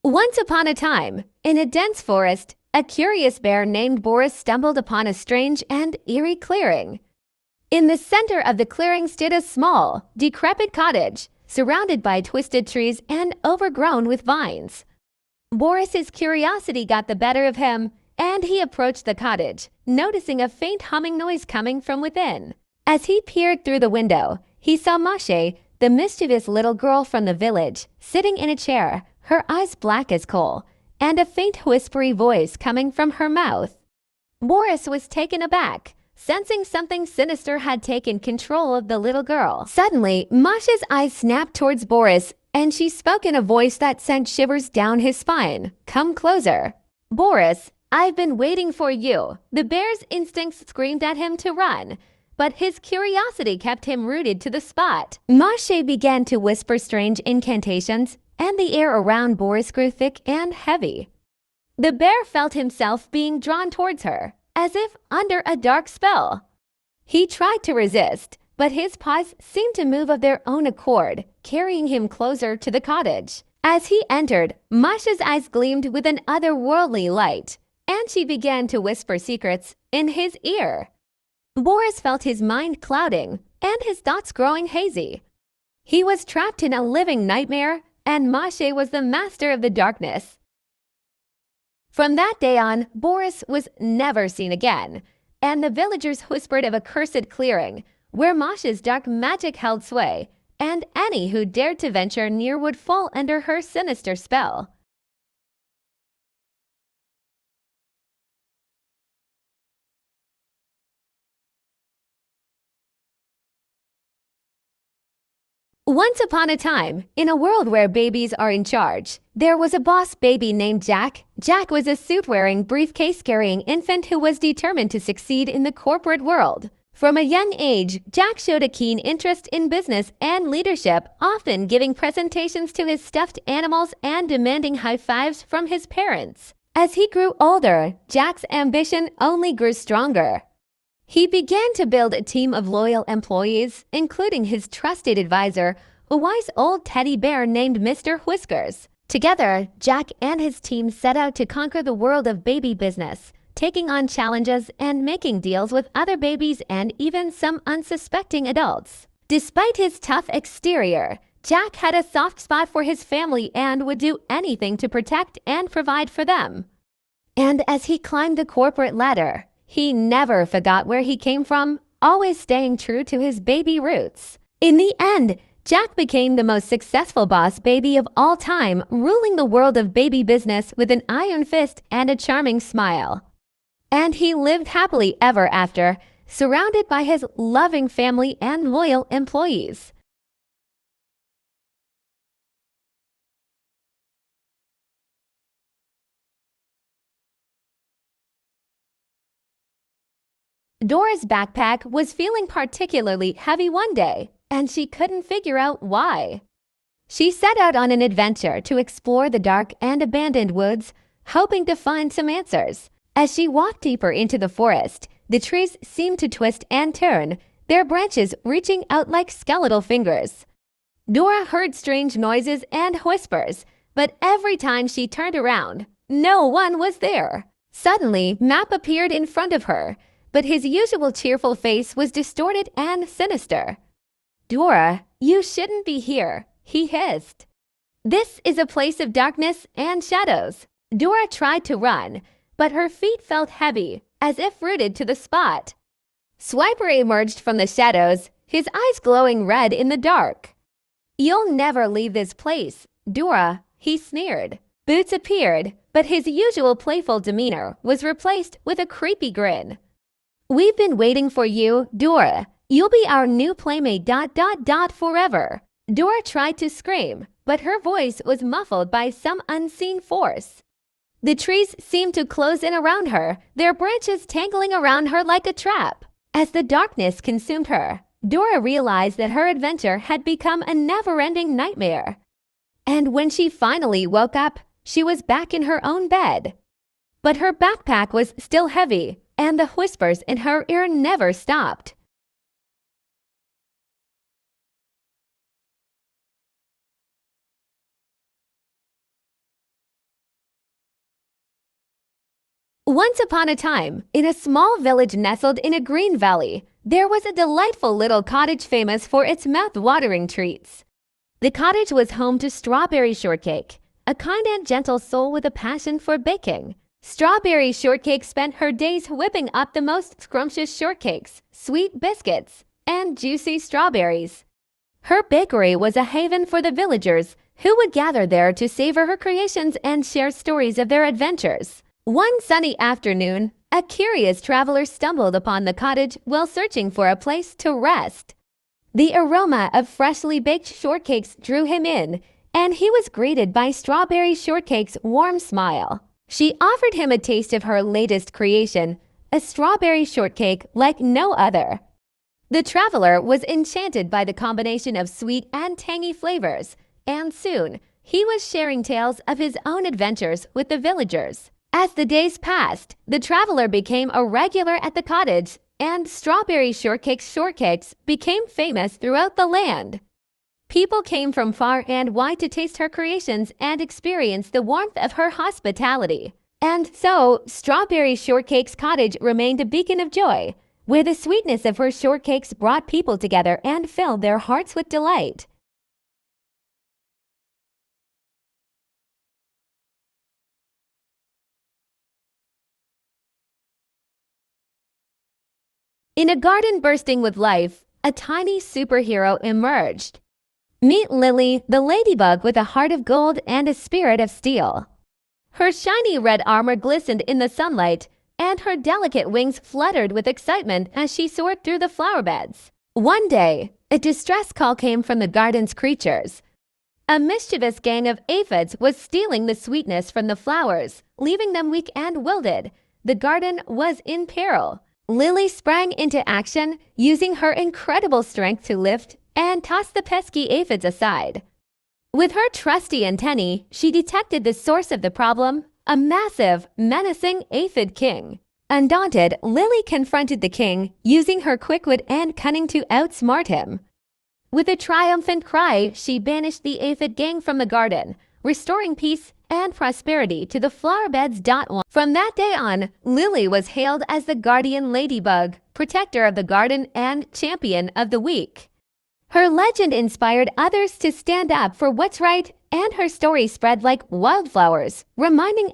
Once upon a time, in a dense forest, a curious bear named Boris stumbled upon a strange and eerie clearing. In the center of the clearing stood a small, decrepit cottage, surrounded by twisted trees and overgrown with vines. Boris's curiosity got the better of him, and he approached the cottage, noticing a faint humming noise coming from within. As he peered through the window, he saw Mashe, the mischievous little girl from the village, sitting in a chair, her eyes black as coal, and a faint whispery voice coming from her mouth. Boris was taken aback, sensing something sinister had taken control of the little girl. Suddenly, Masha's eyes snapped towards Boris, and she spoke in a voice that sent shivers down his spine. "Come closer." "Boris, I've been waiting for you." The bear's instincts screamed at him to run, but his curiosity kept him rooted to the spot. Mashe began to whisper strange incantations, and the air around Boris grew thick and heavy. The bear felt himself being drawn towards her, as if under a dark spell. He tried to resist, but his paws seemed to move of their own accord, carrying him closer to the cottage. As he entered, Masha's eyes gleamed with an otherworldly light, and she began to whisper secrets in his ear. Boris felt his mind clouding and his thoughts growing hazy. He was trapped in a living nightmare, and Mashe was the master of the darkness. From that day on, Boris was never seen again, and the villagers whispered of a cursed clearing where Masha's dark magic held sway, and any who dared to venture near would fall under her sinister spell. Once upon a time, in a world where babies are in charge, there was a boss baby named Jack. Jack was a suit-wearing, briefcase-carrying infant who was determined to succeed in the corporate world. From a young age, Jack showed a keen interest in business and leadership, often giving presentations to his stuffed animals and demanding high fives from his parents. As he grew older, Jack's ambition only grew stronger. He began to build a team of loyal employees, including his trusted advisor, a wise old teddy bear named Mr. Whiskers. Together, Jack and his team set out to conquer the world of baby business, taking on challenges and making deals with other babies and even some unsuspecting adults. Despite his tough exterior, Jack had a soft spot for his family and would do anything to protect and provide for them. And as he climbed the corporate ladder, he never forgot where he came from, always staying true to his baby roots. In the end, Jack became the most successful boss baby of all time, ruling the world of baby business with an iron fist and a charming smile. And he lived happily ever after, surrounded by his loving family and loyal employees. Dora's backpack was feeling particularly heavy one day, and she couldn't figure out why. She set out on an adventure to explore the dark and abandoned woods, hoping to find some answers. As she walked deeper into the forest, the trees seemed to twist and turn, their branches reaching out like skeletal fingers. Dora heard strange noises and whispers, but every time she turned around, no one was there. Suddenly, Map appeared in front of her, but his usual cheerful face was distorted and sinister. "Dora, you shouldn't be here," he hissed. "This is a place of darkness and shadows." Dora tried to run, but her feet felt heavy, as if rooted to the spot. Swiper emerged from the shadows, his eyes glowing red in the dark. "You'll never leave this place, Dora," he sneered. Boots appeared, but his usual playful demeanor was replaced with a creepy grin. "We've been waiting for you, Dora. You'll be our new playmate ... forever." Dora tried to scream, but her voice was muffled by some unseen force. The trees seemed to close in around her, their branches tangling around her like a trap. As the darkness consumed her, Dora realized that her adventure had become a never-ending nightmare. And when she finally woke up, she was back in her own bed. But her backpack was still heavy, and the whispers in her ear never stopped. Once upon a time, in a small village nestled in a green valley, there was a delightful little cottage famous for its mouth-watering treats. The cottage was home to Strawberry Shortcake, a kind and gentle soul with a passion for baking. Strawberry Shortcake spent her days whipping up the most scrumptious shortcakes, sweet biscuits, and juicy strawberries. Her bakery was a haven for the villagers who would gather there to savor her creations and share stories of their adventures. One sunny afternoon, a curious traveler stumbled upon the cottage while searching for a place to rest. The aroma of freshly baked shortcakes drew him in, and he was greeted by Strawberry Shortcake's warm smile. She offered him a taste of her latest creation, a strawberry shortcake like no other. The traveler was enchanted by the combination of sweet and tangy flavors, and soon he was sharing tales of his own adventures with the villagers. As the days passed, the traveler became a regular at the cottage, and Strawberry Shortcake's shortcakes became famous throughout the land. People came from far and wide to taste her creations and experience the warmth of her hospitality. And so, Strawberry Shortcake's cottage remained a beacon of joy, where the sweetness of her shortcakes brought people together and filled their hearts with delight. In a garden bursting with life, a tiny superhero emerged. Meet Lily, the ladybug with a heart of gold and a spirit of steel. Her shiny red armor glistened in the sunlight, and her delicate wings fluttered with excitement as she soared through the flower beds. One day, a distress call came from the garden's creatures. A mischievous gang of aphids was stealing the sweetness from the flowers, leaving them weak and wilted. The garden was in peril. Lily sprang into action, using her incredible strength to lift and toss the pesky aphids aside. With her trusty antennae, she detected the source of the problem, a massive, menacing aphid king. Undaunted, Lily confronted the king, using her quick wit and cunning to outsmart him. With a triumphant cry, she banished the aphid gang from the garden, restoring peace and prosperity to the flower beds. From that day on, Lily was hailed as the guardian ladybug, protector of the garden and champion of the weak. Her legend inspired others to stand up for what's right, and her story spread like wildflowers, reminding